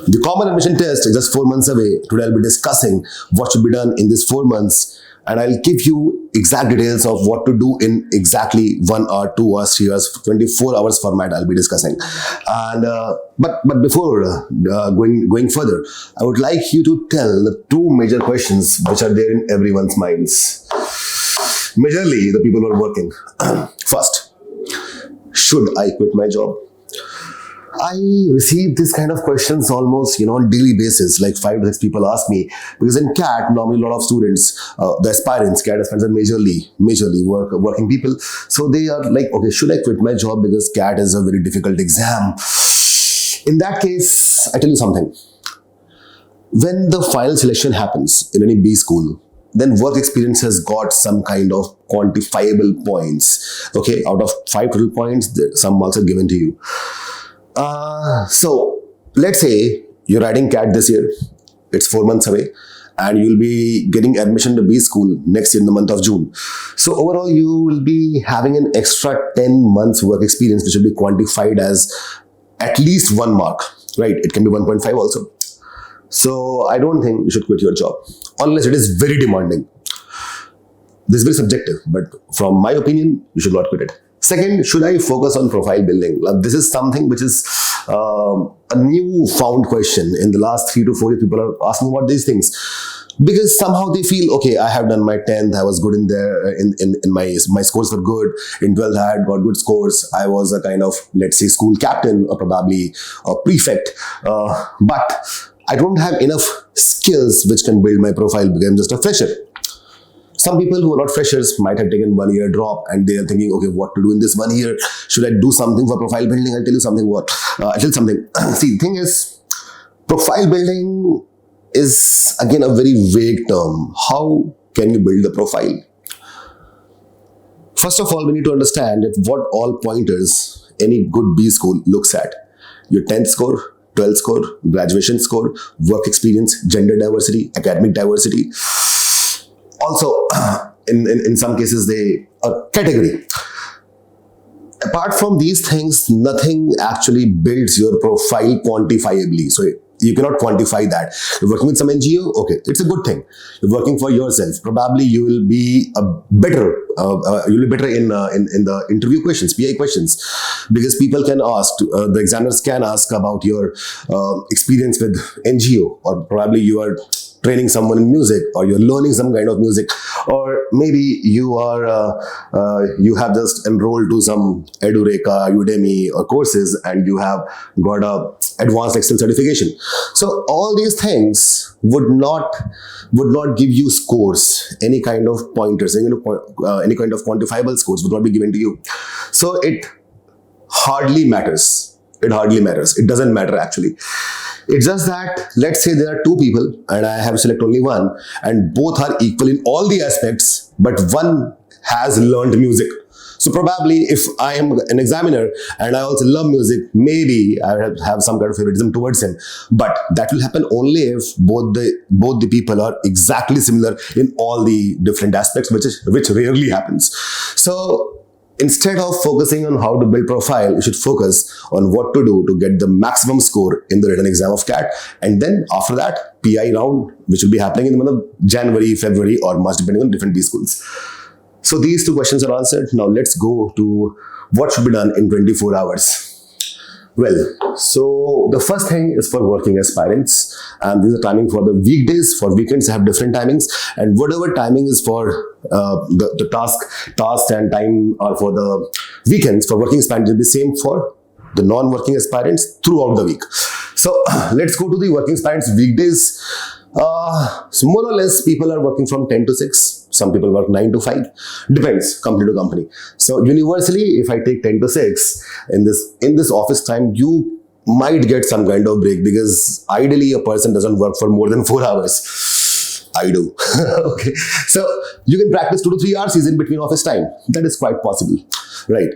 The common admission test is just 4 months away. Today I'll be discussing what should be done in these 4 months, and I'll give you exact details of what to do in exactly 1 hour, 2 hours, 3 hours, 24 hours format I'll be discussing. And but before going further, I would like you to tell the two major questions which are there in everyone's minds. Majorly the people who are working. First, should I quit my job? I receive this kind of questions almost, on daily basis. Like 5 to 6 people ask me, because in CAT, normally a lot of students, the aspirants, CAT aspirants are majorly working people. So they are like, okay, should I quit my job because CAT is a very difficult exam? In that case, I tell you something. When the final selection happens in any B school, then work experience has got some kind of quantifiable points. Okay, out of 5 total points, some marks are given to you. So let's say you're writing CAT this year, it's 4 months away, and you'll be getting admission to B school next year in the month of June. So overall, you will be having an extra 10 months work experience, which will be quantified as at least 1 mark, right? It can be 1.5 also. So I don't think you should quit your job unless it is very demanding. This is very subjective, but from my opinion, you should not quit it. Second, should I focus on profile building? This is something which is a new found question. In the last 3 to 4 years, people are asking about these things because somehow they feel, okay, I have done my 10th, I was good in there, in my scores were good. In 12th, I had got good scores. I was a kind of, let's say, school captain or probably a prefect. But I don't have enough skills which can build my profile because I'm just a fresher. Some people who are not freshers might have taken 1 year drop and they are thinking, okay, what to do in this 1 year? Should I do something for profile building? I'll tell you something. See, the thing is, profile building is again a very vague term. How can you build the profile? First of all, we need to understand that what all pointers any good B school looks at. Your 10th score, 12th score, graduation score, work experience, gender diversity, academic diversity. Also, in some cases, a category. Apart from these things, nothing actually builds your profile quantifiably. So you cannot quantify that. You're working with some NGO, okay, it's a good thing. You're working for yourself. Probably you will be better in the interview questions, PI questions, because people can ask, the examiners can ask about your experience with NGO, or probably you are training someone in music, or you're learning some kind of music, or maybe you have just enrolled to some Edureka, Udemy or courses, and you have got a advanced Excel certification. So all these things would not give you scores, any kind of pointers, any kind of quantifiable scores would not be given to you. So it hardly matters. It doesn't matter actually. It's just that, let's say there are 2 people and I have to select only one, and both are equal in all the aspects, but one has learned music. So probably if I am an examiner and I also love music, maybe I have some kind of favoritism towards him. But that will happen only if both the people are exactly similar in all the different aspects, which rarely happens. So instead of focusing on how to build profile, you should focus on what to do to get the maximum score in the written exam of CAT. And then after that, PI round, which will be happening in the month of January, February, or March, depending on different B schools. So these 2 questions are answered. Now let's go to what should be done in 24 hours. Well, so the first thing is for working aspirants, and this is a timing for the weekdays. For weekends, I have different timings, and whatever timing is for the tasks and time are for the weekends. For working aspirants, it will be same for the non-working aspirants throughout the week. So let's go to the working aspirants weekdays. So more or less, people are working from 10 to 6. Some people work 9 to 5. Depends company to company. So universally, if I take 10 to 6 in this office time, you might get some kind of break, because ideally a person doesn't work for more than 4 hours. I do. Okay. So you can practice 2 to 3 hours in between office time. That is quite possible, right?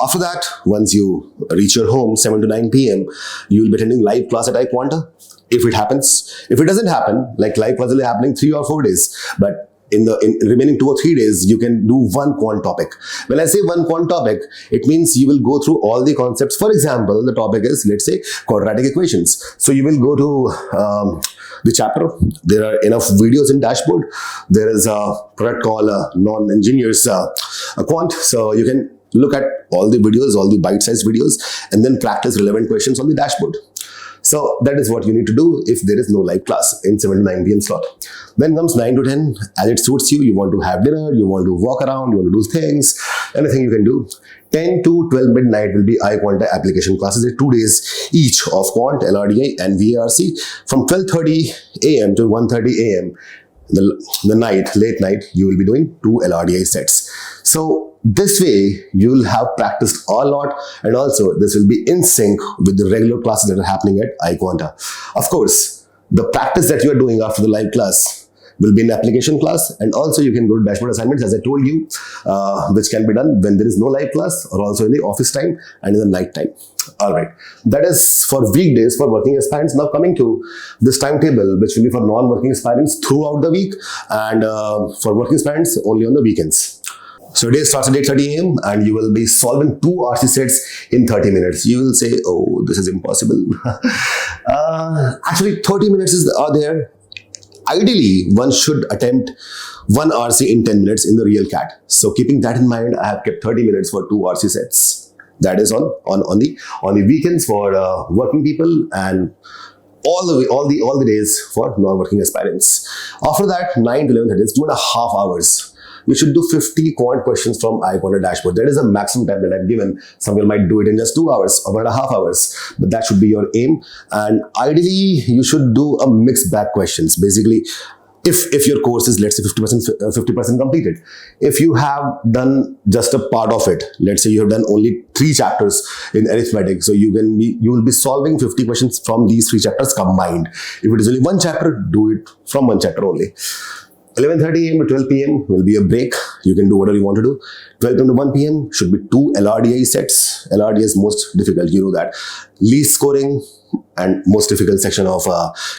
After that, once you reach your home, 7 to 9 p.m., you will be attending live class at iQuanta. If it happens. If it doesn't happen, like live class will be happening 3 or 4 days, but in remaining 2 or 3 days, you can do one quant topic. When I say one quant topic, it means you will go through all the concepts. For example, the topic is, let's say, quadratic equations. So you will go to the chapter. There are enough videos in dashboard. There is a product called Non-Engineers Quant. So you can look at all the videos, all the bite-sized videos, and then practice relevant questions on the dashboard. So that is what you need to do if there is no live class in 7 to 9 p.m. slot. Then comes 9 to 10, as it suits you. You want to have dinner, you want to walk around, you want to do things, anything you can do. 10 to 12 midnight will be iQuanta application classes. There are 2 days each of Quant, LRDI and VARC from 12:30 a.m. to 1:30 a.m. The night, late night, you will be doing 2 LRDI sets. So this way, you will have practiced a lot, and also this will be in sync with the regular classes that are happening at iQuanta. Of course, the practice that you are doing after the live class will be an application class, and also you can go to dashboard assignments, as I told you, which can be done when there is no live class, or also in the office time and in the night time. All right, that is for weekdays for working aspirants. Now coming to this timetable, which will be for non-working aspirants throughout the week, and for working aspirants only on the weekends. So day starts at 8:30 a.m. and you will be solving 2 RC sets in 30 minutes. You will say, oh, this is impossible. Actually, 30 minutes are there. Ideally, one should attempt 1 RC in 10 minutes in the real CAT. So keeping that in mind, I have kept 30 minutes for 2 RC sets. That is on the weekends for working people, and all the days for non-working aspirants. After that, 9 to 11:30 is 2.5 hours. You should do 50 quant questions from iQuanta dashboard. That is a maximum time that I've given. Some people might do it in just 2 hours or 1.5 hours, but that should be your aim. And ideally, you should do a mixed bag questions. Basically, if your course is, let's say, 50% completed, if you have done just a part of it, let's say you have done only 3 chapters in arithmetic, so you will be solving 50 questions from these 3 chapters combined. If it is only 1 chapter, do it from 1 chapter only. 11:30 a.m. to 12 p.m. will be a break. You can do whatever you want to do. 12 p.m. to 1 p.m. should be 2 LRDI sets. LRDI is most difficult, you know that. Least scoring and most difficult section of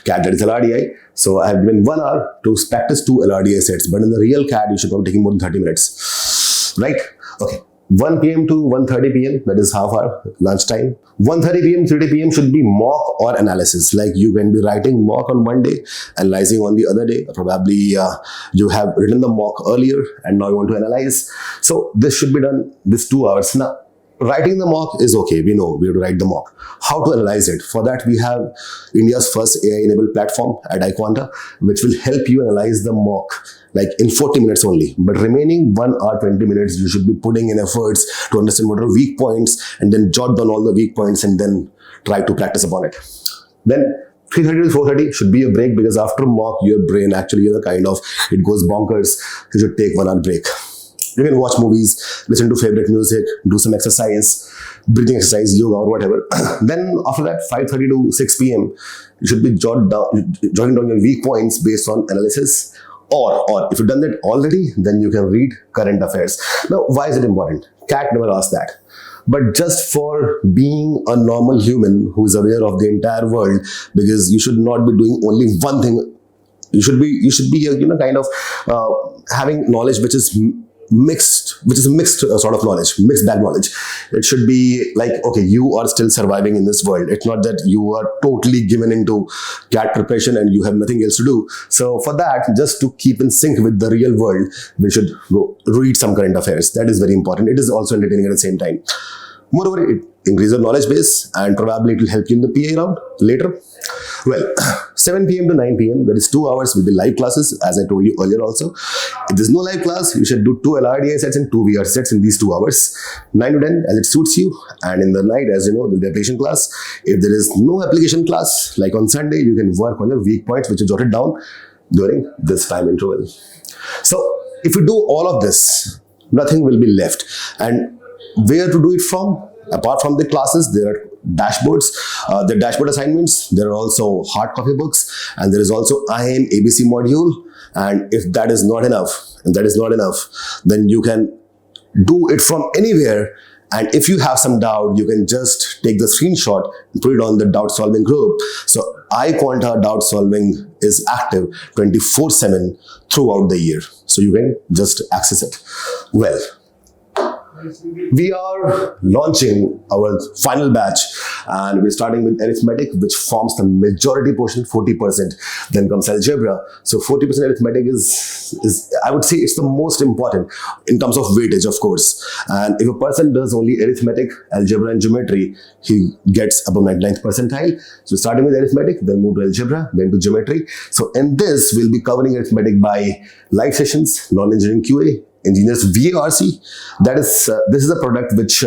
CAT, that is LRDI. So I have given 1 hour to practice 2 LRDI sets. But in the real CAT, you should not be taking more than 30 minutes. Right? Okay. 1 p.m. to 1:30 p.m. that is half hour, lunchtime. 1:30 p.m. 3:00 p.m. should be mock or analysis. Like you can be writing mock on one day, analyzing on the other day. Probably you have written the mock earlier and now you want to analyze. So this should be done this 2 hours. Now, writing the mock is okay. We know we have to write the mock. How to analyze it? For that, we have India's first AI-enabled platform at iQuanta, which will help you analyze the mock like in 40 minutes only. But remaining 1 hour, 20 minutes, you should be putting in efforts to understand what are weak points and then jot down all the weak points and then try to practice upon it. Then 3:30 to 4:30 should be a break, because after mock, your brain actually, it goes bonkers. You should take 1 hour break. You can watch movies, listen to favorite music, do some exercise, breathing exercise, yoga or whatever. Then after that, 5:30 to 6 p.m., you should be jotting down your weak points based on analysis. Or if you've done that already, then you can read current affairs. Now, why is it important? CAT never asked that. But just for being a normal human who is aware of the entire world, because you should not be doing only one thing. You should be having knowledge which is a mixed sort of knowledge, mixed bag knowledge. It should be like, okay, you are still surviving in this world. It's not that you are totally given into CAT preparation and you have nothing else to do. So for that, just to keep in sync with the real world, we should go read some current affairs. That is very important. It is also entertaining at the same time. Moreover, it increases your knowledge base and probably it will help you in the PA round later. Well, 7 p.m. to 9 p.m. that is 2 hours will be live classes, as I told you earlier also. If there's no live class, you should do 2 LRDI sets and 2 VR sets in these 2 hours. 9 to 10 as it suits you, and in the night, as you know, there will be application class. If there is no application class, like on Sunday, you can work on your weak points which you jotted down during this time interval. So if you do all of this, nothing will be left. And where to do it from? Apart from the classes, there are dashboards, the dashboard assignments. There are also hard copy books, and there is also IM ABC module. And if that is not enough, then you can do it from anywhere. And if you have some doubt, you can just take the screenshot and put it on the doubt solving group. So iQuanta doubt solving is active 24/7, throughout the year. So you can just access it. Well, we are launching our final batch, and we're starting with arithmetic, which forms the majority portion, 40%. Then comes algebra. So 40% arithmetic is I would say it's the most important in terms of weightage, of course. And if a person does only arithmetic, algebra, and geometry, he gets above 99th percentile. So starting with arithmetic, then move to algebra, then to geometry. So in this, we'll be covering arithmetic by live sessions, non-engineering QA, engineers VARC. That is this is a product which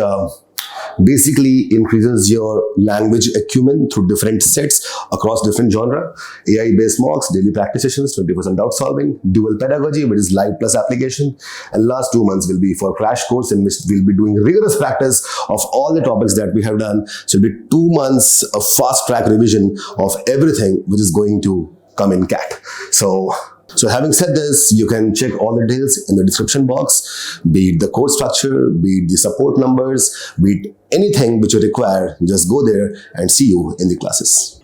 basically increases your language acumen through different sets across different genre. AI based mocks, daily practice sessions, 20% doubt solving, dual pedagogy, which is live plus application, and last 2 months will be for crash course, in which we'll be doing rigorous practice of all the topics that we have done. So it'll be 2 months of fast track revision of everything which is going to come in CAT. So having said this, you can check all the details in the description box, be it the course structure, be it the support numbers, be it anything which you require. Just go there and see you in the classes.